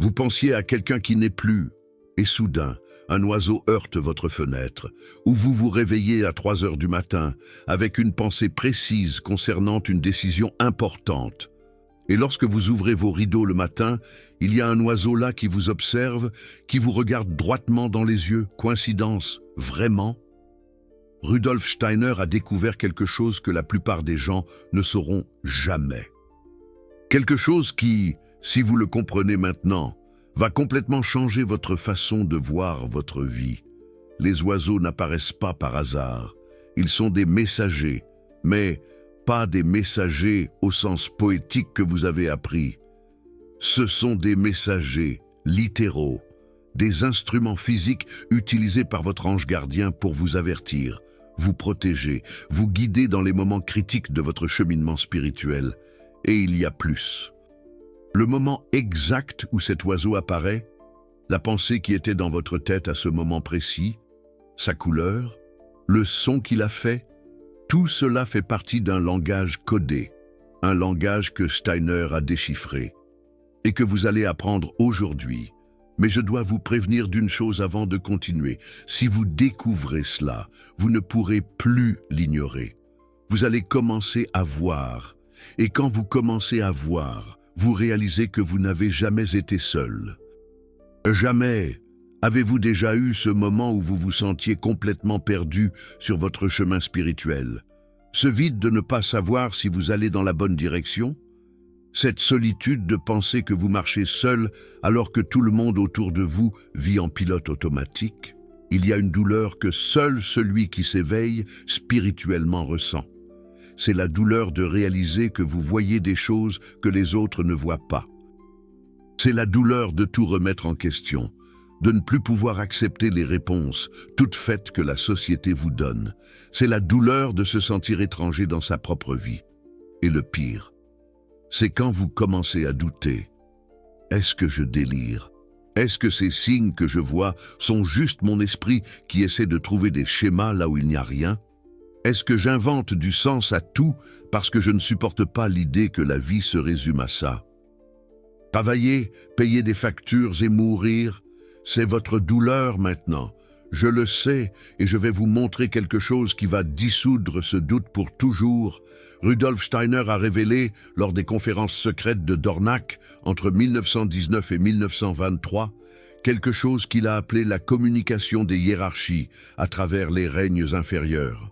Vous pensiez à quelqu'un qui n'est plus, et soudain, un oiseau heurte votre fenêtre, ou vous vous réveillez à 3 heures du matin avec une pensée précise concernant une décision importante. Et lorsque vous ouvrez vos rideaux le matin, il y a un oiseau là qui vous observe, qui vous regarde droitement dans les yeux. Coïncidence, vraiment? Rudolf Steiner a découvert quelque chose que la plupart des gens ne sauront jamais. Quelque chose qui, si vous le comprenez maintenant, va complètement changer votre façon de voir votre vie. Les oiseaux n'apparaissent pas par hasard. Ils sont des messagers, mais pas des messagers au sens poétique que vous avez appris. Ce sont des messagers littéraux, des instruments physiques utilisés par votre ange gardien pour vous avertir, vous protéger, vous guider dans les moments critiques de votre cheminement spirituel. Et il y a plus. Le moment exact où cet oiseau apparaît, la pensée qui était dans votre tête à ce moment précis, sa couleur, le son qu'il a fait, tout cela fait partie d'un langage codé, un langage que Steiner a déchiffré et que vous allez apprendre aujourd'hui. Mais je dois vous prévenir d'une chose avant de continuer. Si vous découvrez cela, vous ne pourrez plus l'ignorer. Vous allez commencer à voir. Et quand vous commencez à voir, vous réalisez que vous n'avez jamais été seul. Jamais avez-vous déjà eu ce moment où vous vous sentiez complètement perdu sur votre chemin spirituel? Ce vide de ne pas savoir si vous allez dans la bonne direction? Cette solitude de penser que vous marchez seul alors que tout le monde autour de vous vit en pilote automatique? Il y a une douleur que seul celui qui s'éveille spirituellement ressent. C'est la douleur de réaliser que vous voyez des choses que les autres ne voient pas. C'est la douleur de tout remettre en question, de ne plus pouvoir accepter les réponses toutes faites que la société vous donne. C'est la douleur de se sentir étranger dans sa propre vie. Et le pire, c'est quand vous commencez à douter. Est-ce que je délire? Est-ce que ces signes que je vois sont juste mon esprit qui essaie de trouver des schémas là où il n'y a rien? Est-ce que j'invente du sens à tout parce que je ne supporte pas l'idée que la vie se résume à ça? Travailler, payer des factures et mourir, c'est votre douleur maintenant. Je le sais et je vais vous montrer quelque chose qui va dissoudre ce doute pour toujours. Rudolf Steiner a révélé, lors des conférences secrètes de Dornach, entre 1919 et 1923, quelque chose qu'il a appelé la communication des hiérarchies à travers les règnes inférieurs.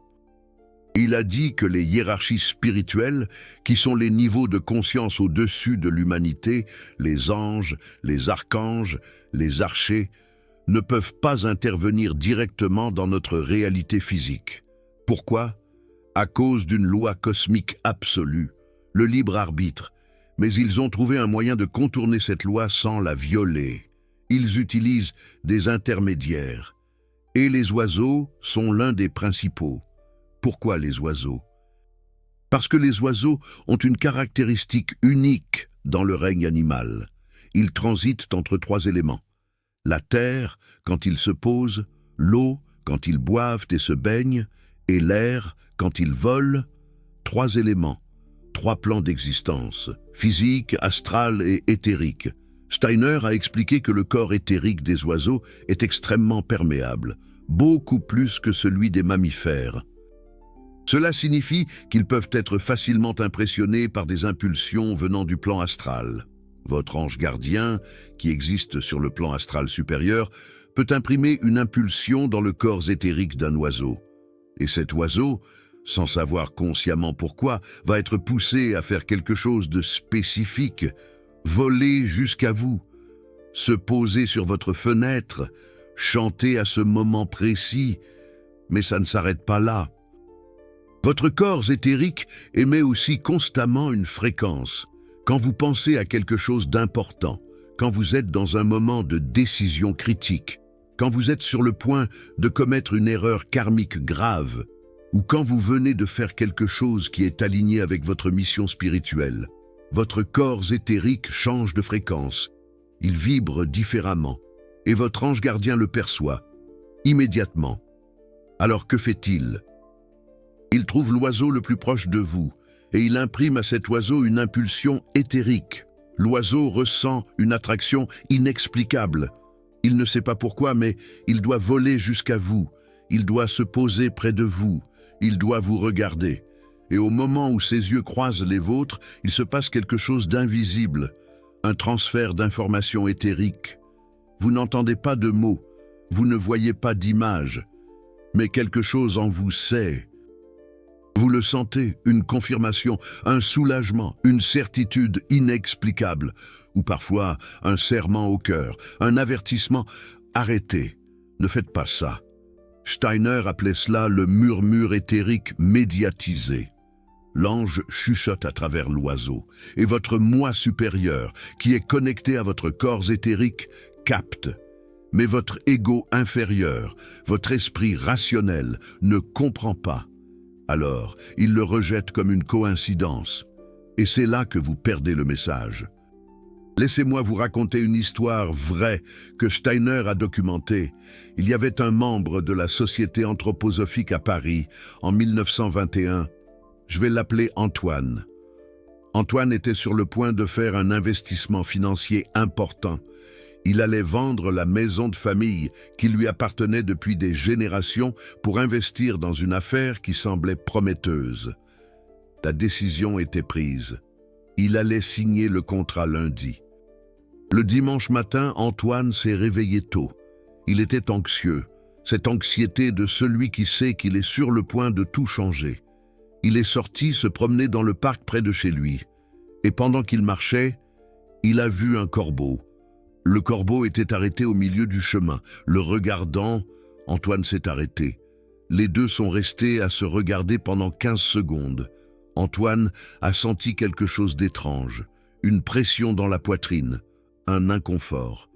Il a dit que les hiérarchies spirituelles, qui sont les niveaux de conscience au-dessus de l'humanité, les anges, les archanges, les archers, ne peuvent pas intervenir directement dans notre réalité physique. Pourquoi? À cause d'une loi cosmique absolue, le libre arbitre. Mais ils ont trouvé un moyen de contourner cette loi sans la violer. Ils utilisent des intermédiaires. Et les oiseaux sont l'un des principaux. Pourquoi les oiseaux? Parce que les oiseaux ont une caractéristique unique dans le règne animal. Ils transitent entre 3 éléments. La terre, quand ils se posent, l'eau, quand ils boivent et se baignent, et l'air, quand ils volent. 3 éléments, 3 plans d'existence, physique, astral et éthérique. Steiner a expliqué que le corps éthérique des oiseaux est extrêmement perméable, beaucoup plus que celui des mammifères. Cela signifie qu'ils peuvent être facilement impressionnés par des impulsions venant du plan astral. Votre ange gardien, qui existe sur le plan astral supérieur, peut imprimer une impulsion dans le corps éthérique d'un oiseau. Et cet oiseau, sans savoir consciemment pourquoi, va être poussé à faire quelque chose de spécifique, voler jusqu'à vous, se poser sur votre fenêtre, chanter à ce moment précis, mais ça ne s'arrête pas là. Votre corps éthérique émet aussi constamment une fréquence. Quand vous pensez à quelque chose d'important, quand vous êtes dans un moment de décision critique, quand vous êtes sur le point de commettre une erreur karmique grave, ou quand vous venez de faire quelque chose qui est aligné avec votre mission spirituelle, votre corps éthérique change de fréquence. Il vibre différemment, et votre ange gardien le perçoit, immédiatement. Alors que fait-il? Il trouve l'oiseau le plus proche de vous, et il imprime à cet oiseau une impulsion éthérique, L'oiseau ressent une attraction inexplicable. Il ne sait pas pourquoi, mais il doit voler jusqu'à vous. Il doit se poser près de vous. Il doit vous regarder. Et au moment où ses yeux croisent les vôtres, il se passe quelque chose d'invisible, un transfert d'informations éthériques. Vous n'entendez pas de mots, vous ne voyez pas d'image, mais quelque chose en vous sait. Vous le sentez, une confirmation, un soulagement, une certitude inexplicable, ou parfois un serrement au cœur, un avertissement. Arrêtez, ne faites pas ça. Steiner appelait cela le murmure éthérique médiatisé. L'ange chuchote à travers l'oiseau, et votre moi supérieur, qui est connecté à votre corps éthérique, capte. Mais votre ego inférieur, votre esprit rationnel, ne comprend pas. Alors, il le rejette comme une coïncidence. Et c'est là que vous perdez le message. Laissez-moi vous raconter une histoire vraie que Steiner a documentée. Il y avait un membre de la Société anthroposophique à Paris, en 1921. Je vais l'appeler Antoine. Antoine était sur le point de faire un investissement financier important. Il allait vendre la maison de famille qui lui appartenait depuis des générations pour investir dans une affaire qui semblait prometteuse. La décision était prise. Il allait signer le contrat lundi. Le dimanche matin, Antoine s'est réveillé tôt. Il était anxieux, cette anxiété de celui qui sait qu'il est sur le point de tout changer. Il est sorti se promener dans le parc près de chez lui. Et pendant qu'il marchait, il a vu un corbeau. Le corbeau était arrêté au milieu du chemin. Le regardant, Antoine s'est arrêté. Les deux sont restés à se regarder pendant 15 secondes. Antoine a senti quelque chose d'étrange, une pression dans la poitrine, un inconfort.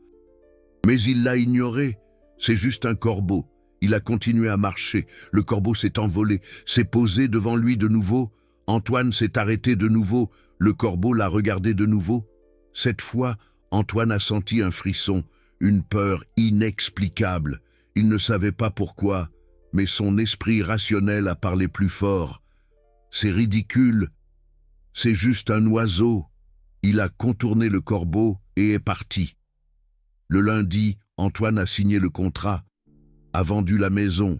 Mais il l'a ignoré, c'est juste un corbeau. Il a continué à marcher, le corbeau s'est envolé, s'est posé devant lui de nouveau. Antoine s'est arrêté de nouveau, le corbeau l'a regardé de nouveau. Cette fois, Antoine a senti un frisson, une peur inexplicable. Il ne savait pas pourquoi, mais son esprit rationnel a parlé plus fort. C'est ridicule, c'est juste un oiseau. Il a contourné le corbeau et est parti. Le lundi, Antoine a signé le contrat, a vendu la maison,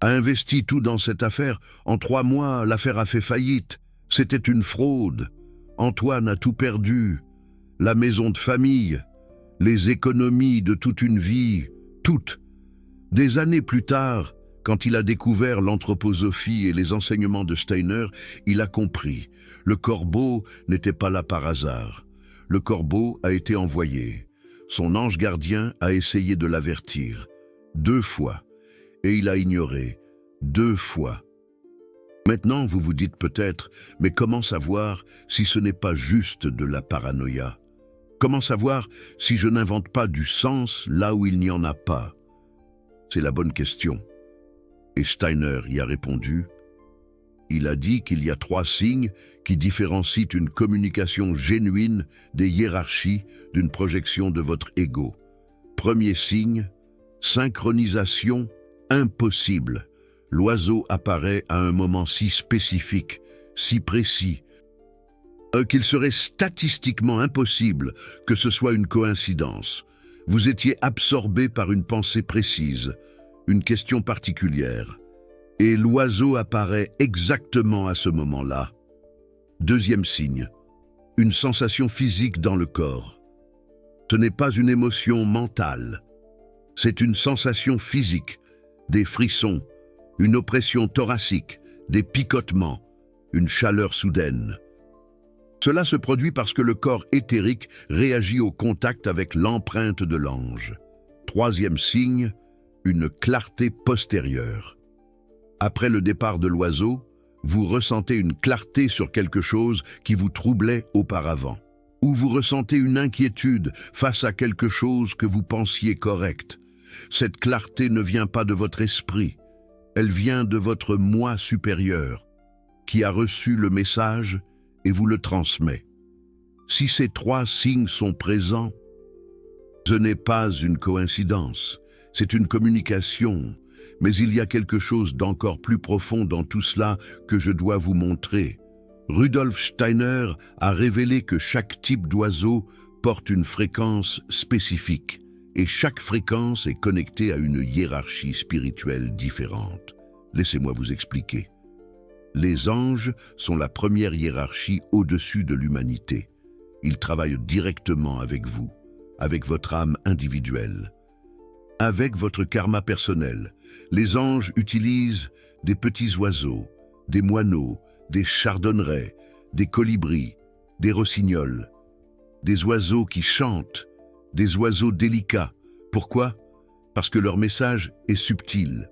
a investi tout dans cette affaire. En 3 mois, l'affaire a fait faillite. C'était une fraude. Antoine a tout perdu. La maison de famille, les économies de toute une vie, toutes. Des années plus tard, quand il a découvert l'anthroposophie et les enseignements de Steiner, il a compris. Le corbeau n'était pas là par hasard. Le corbeau a été envoyé. Son ange gardien a essayé de l'avertir. 2 fois. Et il a ignoré. 2 fois. Maintenant, vous vous dites peut-être, mais comment savoir si ce n'est pas juste de la paranoïa? Comment savoir si je n'invente pas du sens là où il n'y en a pas? C'est la bonne question. Et Steiner y a répondu. Il a dit qu'il y a 3 signes qui différencient une communication genuine des hiérarchies d'une projection de votre ego. Premier signe, synchronisation impossible. L'oiseau apparaît à un moment si spécifique, si précis, qu'il serait statistiquement impossible que ce soit une coïncidence. Vous étiez absorbé par une pensée précise, une question particulière, et l'oiseau apparaît exactement à ce moment-là. Deuxième signe, une sensation physique dans le corps. Ce n'est pas une émotion mentale, c'est une sensation physique, des frissons, une oppression thoracique, des picotements, une chaleur soudaine. Cela se produit parce que le corps éthérique réagit au contact avec l'empreinte de l'ange. Troisième signe, une clarté postérieure. Après le départ de l'oiseau, vous ressentez une clarté sur quelque chose qui vous troublait auparavant, ou vous ressentez une inquiétude face à quelque chose que vous pensiez correct. Cette clarté ne vient pas de votre esprit, elle vient de votre moi supérieur, qui a reçu le message et vous le transmet. Si ces 3 signes sont présents, ce n'est pas une coïncidence, c'est une communication, mais il y a quelque chose d'encore plus profond dans tout cela que je dois vous montrer. Rudolf Steiner a révélé que chaque type d'oiseau porte une fréquence spécifique et chaque fréquence est connectée à une hiérarchie spirituelle différente. Laissez-moi vous expliquer. Les anges sont la première hiérarchie au-dessus de l'humanité. Ils travaillent directement avec vous, avec votre âme individuelle, avec votre karma personnel. Les anges utilisent des petits oiseaux, des moineaux, des chardonnerets, des colibris, des rossignols, des oiseaux qui chantent, des oiseaux délicats. Pourquoi? Parce que leur message est subtil.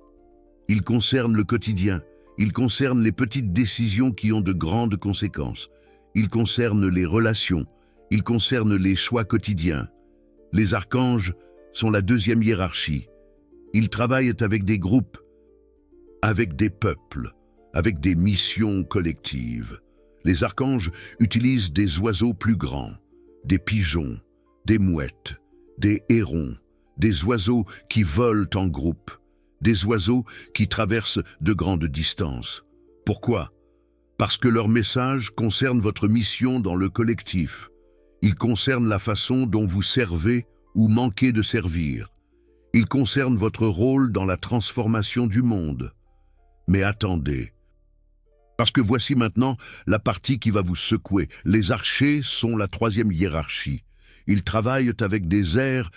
Il concerne le quotidien, il concerne les petites décisions qui ont de grandes conséquences, il concerne les relations, il concerne les choix quotidiens. Les archanges sont la deuxième hiérarchie. Ils travaillent avec des groupes, avec des peuples, avec des missions collectives. Les archanges utilisent des oiseaux plus grands, des pigeons, des mouettes, des hérons, des oiseaux qui volent en groupe, des oiseaux qui traversent de grandes distances. Pourquoi? Parce que leur message concerne votre mission dans le collectif. Il concerne la façon dont vous servez ou manquez de servir. Il concerne votre rôle dans la transformation du monde. Mais attendez, parce que voici maintenant la partie qui va vous secouer. Les archers sont la troisième hiérarchie. Ils travaillent avec des ères,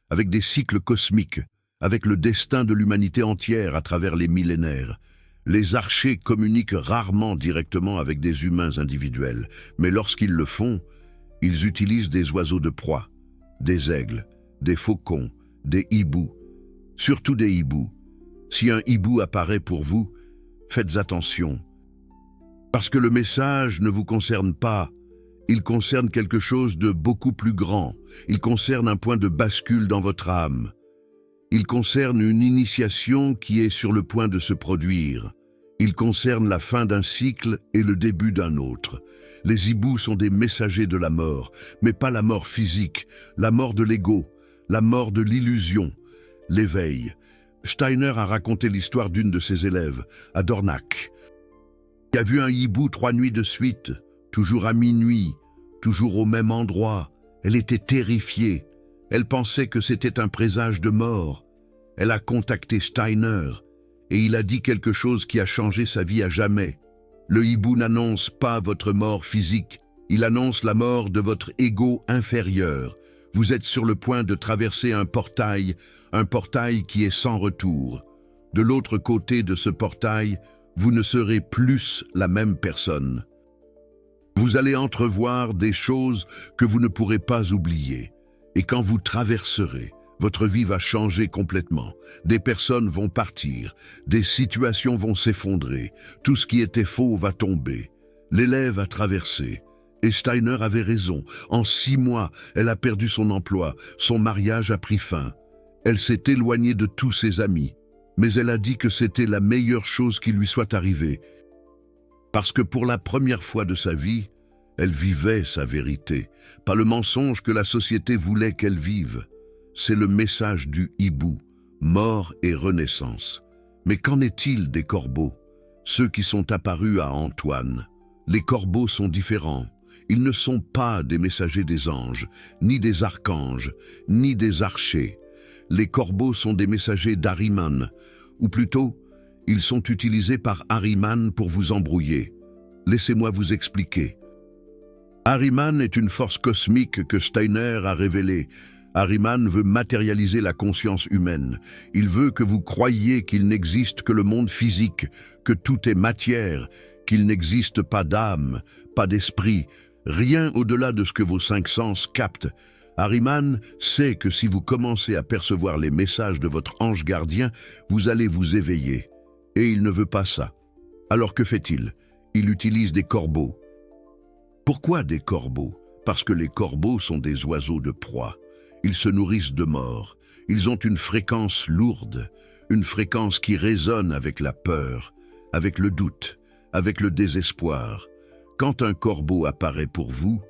avec des cycles cosmiques, avec le destin de l'humanité entière à travers les millénaires. Les archers communiquent rarement directement avec des humains individuels, mais lorsqu'ils le font, ils utilisent des oiseaux de proie, des aigles, des faucons, des hiboux, surtout des hiboux. Si un hibou apparaît pour vous, faites attention. Parce que le message ne vous concerne pas, il concerne quelque chose de beaucoup plus grand. Il concerne un point de bascule dans votre âme. Il concerne une initiation qui est sur le point de se produire. Il concerne la fin d'un cycle et le début d'un autre. Les hiboux sont des messagers de la mort, mais pas la mort physique, la mort de l'ego, la mort de l'illusion, l'éveil. Steiner a raconté l'histoire d'une de ses élèves, à Dornach, qui a vu un hibou 3 nuits de suite, toujours à minuit, toujours au même endroit. Elle était terrifiée. Elle pensait que c'était un présage de mort. Elle a contacté Steiner et il a dit quelque chose qui a changé sa vie à jamais. Le hibou n'annonce pas votre mort physique, il annonce la mort de votre ego inférieur. Vous êtes sur le point de traverser un portail qui est sans retour. De l'autre côté de ce portail, vous ne serez plus la même personne. Vous allez entrevoir des choses que vous ne pourrez pas oublier. Et quand vous traverserez, votre vie va changer complètement. Des personnes vont partir, des situations vont s'effondrer, tout ce qui était faux va tomber. L'élève a traversé. Et Steiner avait raison. En 6 mois, elle a perdu son emploi, son mariage a pris fin. Elle s'est éloignée de tous ses amis. Mais elle a dit que c'était la meilleure chose qui lui soit arrivée. Parce que pour la première fois de sa vie, elle vivait sa vérité, pas le mensonge que la société voulait qu'elle vive. C'est le message du hibou, mort et renaissance. Mais qu'en est-il des corbeaux? Ceux qui sont apparus à Antoine. Les corbeaux sont différents. Ils ne sont pas des messagers des anges, ni des archanges, ni des archers. Les corbeaux sont des messagers d'Ahriman, ou plutôt, ils sont utilisés par Ahriman pour vous embrouiller. Laissez-moi vous expliquer. Ahriman est une force cosmique que Steiner a révélée. Ahriman veut matérialiser la conscience humaine. Il veut que vous croyiez qu'il n'existe que le monde physique, que tout est matière, qu'il n'existe pas d'âme, pas d'esprit, rien au-delà de ce que vos 5 sens captent. Ahriman sait que si vous commencez à percevoir les messages de votre ange gardien, vous allez vous éveiller. Et il ne veut pas ça. Alors que fait-il? Il utilise des corbeaux. Pourquoi des corbeaux? Parce que les corbeaux sont des oiseaux de proie. Ils se nourrissent de mort. Ils ont une fréquence lourde, une fréquence qui résonne avec la peur, avec le doute, avec le désespoir. Quand un corbeau apparaît pour vous,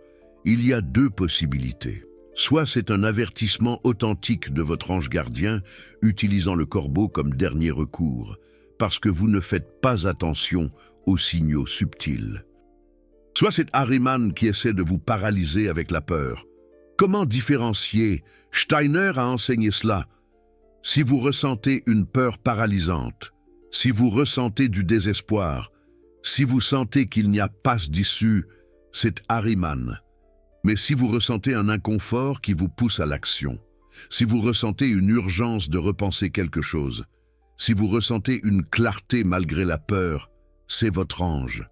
il y a 2 possibilités. Soit c'est un avertissement authentique de votre ange gardien, utilisant le corbeau comme dernier recours, parce que vous ne faites pas attention aux signaux subtils. Soit c'est Ahriman qui essaie de vous paralyser avec la peur. Comment différencier? Steiner a enseigné cela. Si vous ressentez une peur paralysante, si vous ressentez du désespoir, si vous sentez qu'il n'y a pas d'issue, c'est Ahriman. Mais si vous ressentez un inconfort qui vous pousse à l'action, si vous ressentez une urgence de repenser quelque chose, si vous ressentez une clarté malgré la peur, c'est votre ange.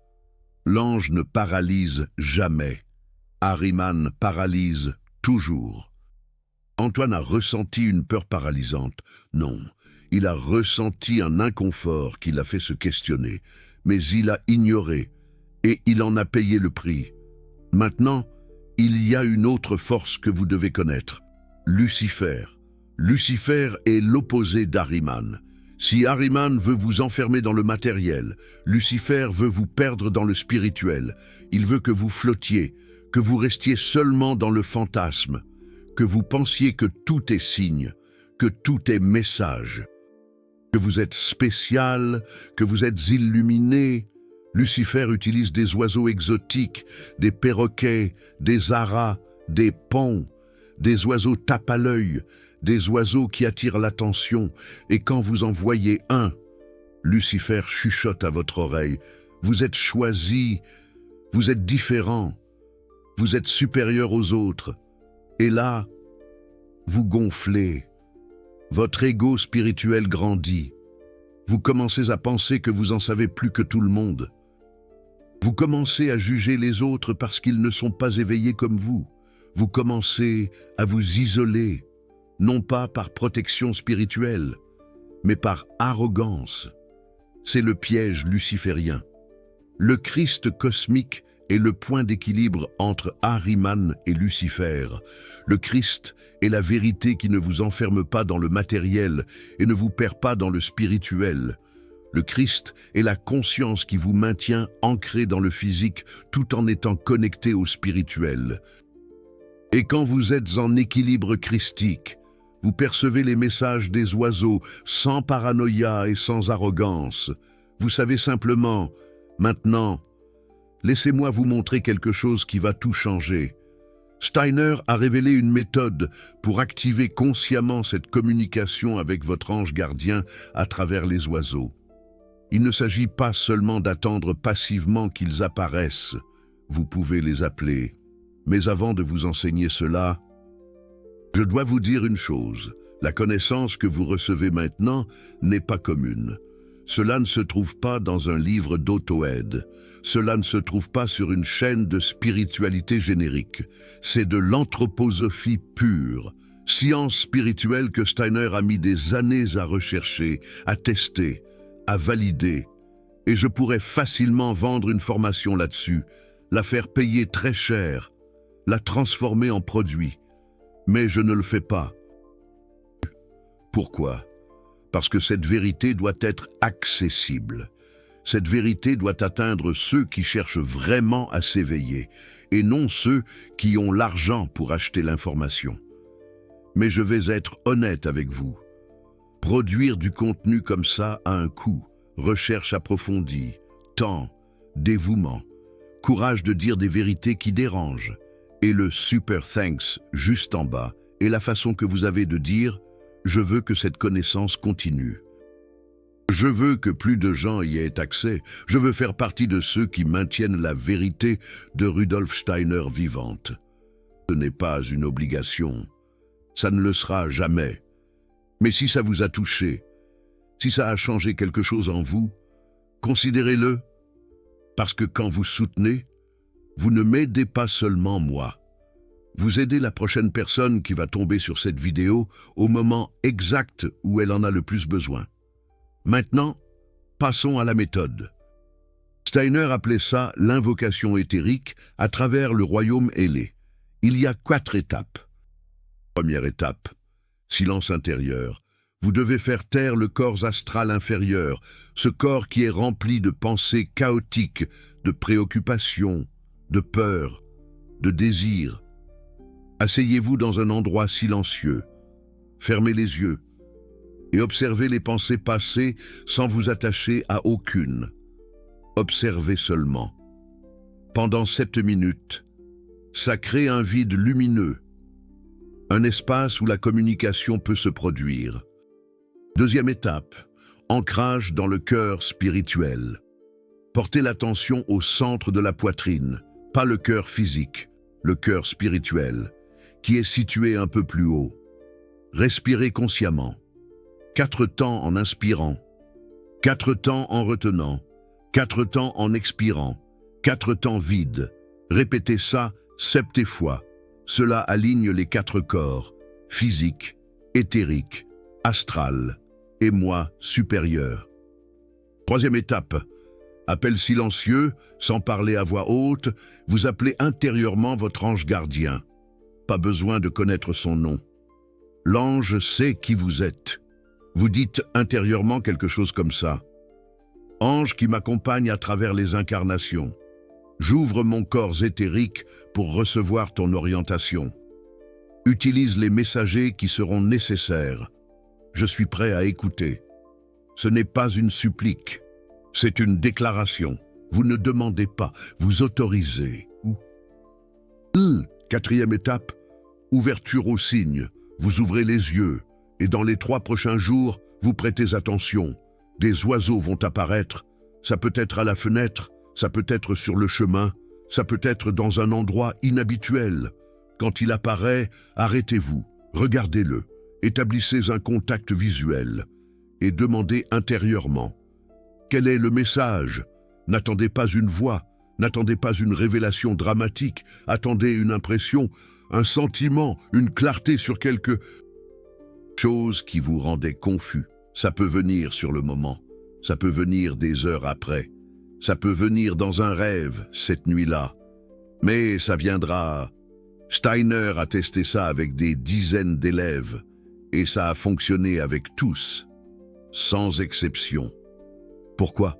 L'ange ne paralyse jamais. Ahriman paralyse toujours. Antoine a ressenti une peur paralysante. Non, il a ressenti un inconfort qui l'a fait se questionner, mais il a ignoré et il en a payé le prix. Maintenant, il y a une autre force que vous devez connaître. Lucifer. Lucifer est l'opposé d'Ahriman. Si Ahriman veut vous enfermer dans le matériel, Lucifer veut vous perdre dans le spirituel. Il veut que vous flottiez, que vous restiez seulement dans le fantasme, que vous pensiez que tout est signe, que tout est message, que vous êtes spécial, que vous êtes illuminé. Lucifer utilise des oiseaux exotiques, des perroquets, des aras, des ponts, des oiseaux tape à l'œil, des oiseaux qui attirent l'attention, et quand vous en voyez un, Lucifer chuchote à votre oreille. Vous êtes choisi, vous êtes différent, vous êtes supérieur aux autres. Et là, vous gonflez. Votre ego spirituel grandit. Vous commencez à penser que vous en savez plus que tout le monde. Vous commencez à juger les autres parce qu'ils ne sont pas éveillés comme vous. Vous commencez à vous isoler, non pas par protection spirituelle, mais par arrogance. C'est le piège luciférien. Le Christ cosmique est le point d'équilibre entre Ahriman et Lucifer. Le Christ est la vérité qui ne vous enferme pas dans le matériel et ne vous perd pas dans le spirituel. Le Christ est la conscience qui vous maintient ancré dans le physique tout en étant connecté au spirituel. Et quand vous êtes en équilibre christique, vous percevez les messages des oiseaux sans paranoïa et sans arrogance. Vous savez simplement, maintenant, laissez-moi vous montrer quelque chose qui va tout changer. Steiner a révélé une méthode pour activer consciemment cette communication avec votre ange gardien à travers les oiseaux. Il ne s'agit pas seulement d'attendre passivement qu'ils apparaissent. Vous pouvez les appeler. Mais avant de vous enseigner cela, je dois vous dire une chose. La connaissance que vous recevez maintenant n'est pas commune. Cela ne se trouve pas dans un livre d'auto-aide. Cela ne se trouve pas sur une chaîne de spiritualité générique. C'est de l'anthroposophie pure, science spirituelle que Steiner a mis des années à rechercher, à tester, à valider. Et je pourrais facilement vendre une formation là-dessus, la faire payer très cher, la transformer en produit. Mais je ne le fais pas. Pourquoi? Parce que cette vérité doit être accessible. Cette vérité doit atteindre ceux qui cherchent vraiment à s'éveiller, et non ceux qui ont l'argent pour acheter l'information. Mais je vais être honnête avec vous. Produire du contenu comme ça a un coût. Recherche approfondie, temps, dévouement, courage de dire des vérités qui dérangent. Et le super thanks juste en bas est la façon que vous avez de dire « Je veux que cette connaissance continue ». Je veux que plus de gens y aient accès. Je veux faire partie de ceux qui maintiennent la vérité de Rudolf Steiner vivante. Ce n'est pas une obligation. Ça ne le sera jamais. Mais si ça vous a touché, si ça a changé quelque chose en vous, considérez-le. Parce que quand vous soutenez, vous ne m'aidez pas seulement moi. Vous aidez la prochaine personne qui va tomber sur cette vidéo au moment exact où elle en a le plus besoin. Maintenant, passons à la méthode. Steiner appelait ça l'invocation éthérique à travers le royaume ailé. Il y a 4 étapes. Première étape, silence intérieur. Vous devez faire taire le corps astral inférieur, ce corps qui est rempli de pensées chaotiques, de préoccupations, de peurs, de désirs. Asseyez-vous dans un endroit silencieux, fermez les yeux et observez les pensées passées sans vous attacher à aucune. Observez seulement. pendant 7 minutes. Ça crée un vide lumineux, un espace où la communication peut se produire. Deuxième étape, ancrage dans le cœur spirituel. Portez l'attention au centre de la poitrine, pas le cœur physique, le cœur spirituel, qui est situé un peu plus haut. Respirez consciemment. 4 temps en inspirant, 4 temps en retenant, 4 temps en expirant, 4 temps vides. Répétez ça 7 fois. Cela aligne les 4 corps, physique, éthérique, astral et moi supérieur. Troisième étape, appel silencieux, sans parler à voix haute, vous appelez intérieurement votre ange gardien. Pas besoin de connaître son nom. L'ange sait qui vous êtes. Vous dites intérieurement quelque chose comme ça. Ange qui m'accompagne à travers les incarnations. J'ouvre mon corps éthérique pour recevoir ton orientation. Utilise les messagers qui seront nécessaires. Je suis prêt à écouter. Ce n'est pas une supplique, c'est une déclaration. Vous ne demandez pas, vous autorisez. Quatrième étape, ouverture aux signes. Vous ouvrez les yeux et dans les 3 prochains jours, vous prêtez attention. Des oiseaux vont apparaître. Ça peut être à la fenêtre, ça peut être sur le chemin, ça peut être dans un endroit inhabituel. Quand il apparaît, arrêtez-vous, regardez-le, établissez un contact visuel et demandez intérieurement. Quel est le message? N'attendez pas une voix, n'attendez pas une révélation dramatique, attendez une impression, un sentiment, une clarté sur quelque chose qui vous rendait confus. Ça peut venir sur le moment, ça peut venir des heures après, ça peut venir dans un rêve cette nuit-là, mais ça viendra. Steiner a testé ça avec des dizaines d'élèves et ça a fonctionné avec tous, sans exception. Pourquoi?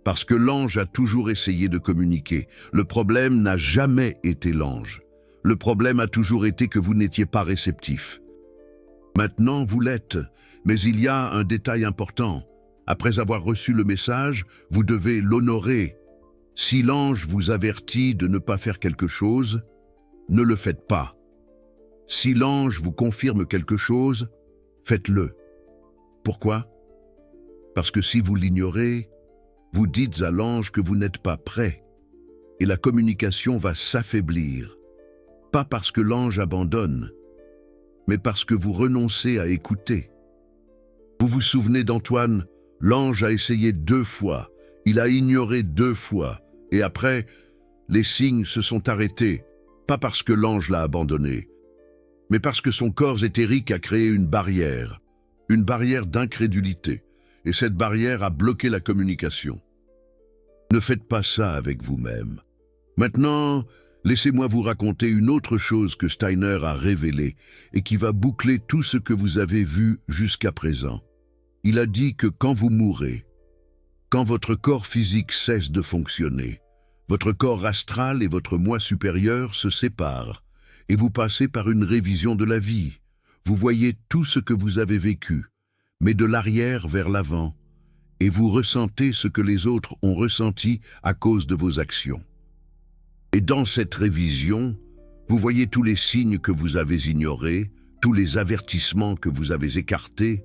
Parce que l'ange a toujours essayé de communiquer. Le problème n'a jamais été l'ange. Le problème a toujours été que vous n'étiez pas réceptif. Maintenant, vous l'êtes, mais il y a un détail important. Après avoir reçu le message, vous devez l'honorer. Si l'ange vous avertit de ne pas faire quelque chose, ne le faites pas. Si l'ange vous confirme quelque chose, faites-le. Pourquoi? Parce que si vous l'ignorez, vous dites à l'ange que vous n'êtes pas prêt, et la communication va s'affaiblir. Pas parce que l'ange abandonne, mais parce que vous renoncez à écouter. Vous vous souvenez d'Antoine? L'ange a essayé 2 fois, il a ignoré 2 fois, et après, les signes se sont arrêtés, pas parce que l'ange l'a abandonné, mais parce que son corps éthérique a créé une barrière d'incrédulité, et cette barrière a bloqué la communication. Ne faites pas ça avec vous-même. Maintenant, laissez-moi vous raconter une autre chose que Steiner a révélée et qui va boucler tout ce que vous avez vu jusqu'à présent. Il a dit que quand vous mourrez, quand votre corps physique cesse de fonctionner, votre corps astral et votre moi supérieur se séparent et vous passez par une révision de la vie. Vous voyez tout ce que vous avez vécu, mais de l'arrière vers l'avant, et vous ressentez ce que les autres ont ressenti à cause de vos actions. Et dans cette révision, vous voyez tous les signes que vous avez ignorés, tous les avertissements que vous avez écartés,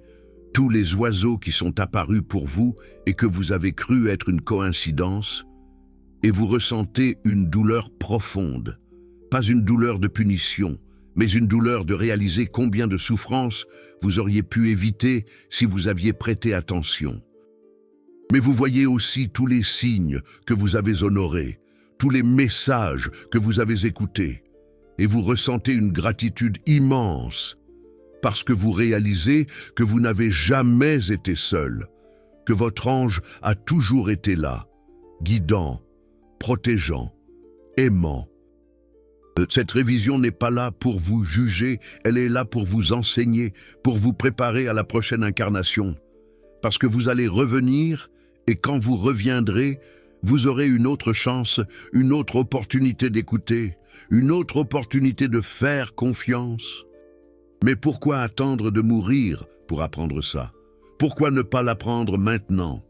tous les oiseaux qui sont apparus pour vous et que vous avez cru être une coïncidence, et vous ressentez une douleur profonde, pas une douleur de punition, mais une douleur de réaliser combien de souffrances vous auriez pu éviter si vous aviez prêté attention. Mais vous voyez aussi tous les signes que vous avez honorés, tous les messages que vous avez écoutés, et vous ressentez une gratitude immense, parce que vous réalisez que vous n'avez jamais été seul, que votre ange a toujours été là, guidant, protégeant, aimant. Cette révision n'est pas là pour vous juger, elle est là pour vous enseigner, pour vous préparer à la prochaine incarnation. Parce que vous allez revenir, et quand vous reviendrez, vous aurez une autre chance, une autre opportunité d'écouter, une autre opportunité de faire confiance. Mais pourquoi attendre de mourir pour apprendre ça? Pourquoi ne pas l'apprendre maintenant?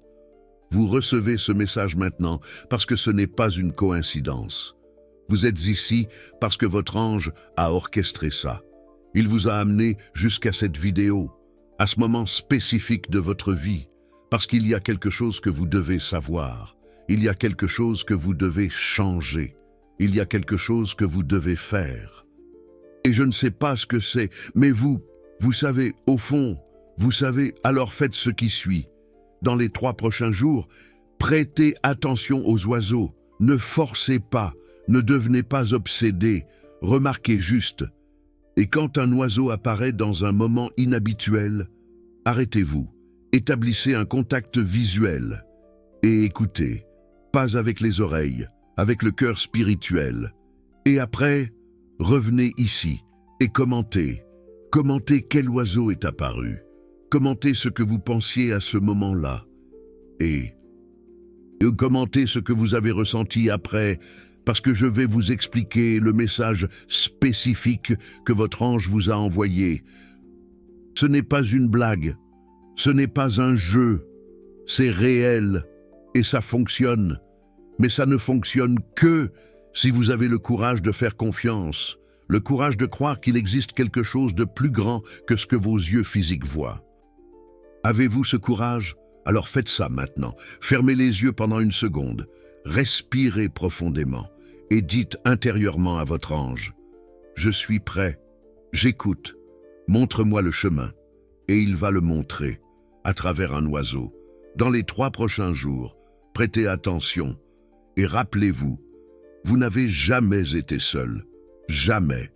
Vous recevez ce message maintenant parce que ce n'est pas une coïncidence. Vous êtes ici parce que votre ange a orchestré ça. Il vous a amené jusqu'à cette vidéo, à ce moment spécifique de votre vie, parce qu'il y a quelque chose que vous devez savoir. Il y a quelque chose que vous devez changer. Il y a quelque chose que vous devez faire. Et je ne sais pas ce que c'est, mais vous savez, au fond, vous savez, alors faites ce qui suit. Dans les 3 prochains jours, prêtez attention aux oiseaux. Ne forcez pas, ne devenez pas obsédé. Remarquez juste. Et quand un oiseau apparaît dans un moment inhabituel, arrêtez-vous, établissez un contact visuel et écoutez, pas avec les oreilles, avec le cœur spirituel. Et après, revenez ici et commentez. Commentez quel oiseau est apparu. Commentez ce que vous pensiez à ce moment-là. Et commentez ce que vous avez ressenti après, parce que je vais vous expliquer le message spécifique que votre ange vous a envoyé. Ce n'est pas une blague, ce n'est pas un jeu, c'est réel et ça fonctionne. Mais ça ne fonctionne que si vous avez le courage de faire confiance, le courage de croire qu'il existe quelque chose de plus grand que ce que vos yeux physiques voient. Avez-vous ce courage? Alors faites ça maintenant. Fermez les yeux pendant 1 seconde. Respirez profondément et dites intérieurement à votre ange, « Je suis prêt, j'écoute, montre-moi le chemin. » Et il va le montrer, à travers un oiseau. Dans les 3 prochains jours, prêtez attention et rappelez-vous, vous n'avez jamais été seul, jamais.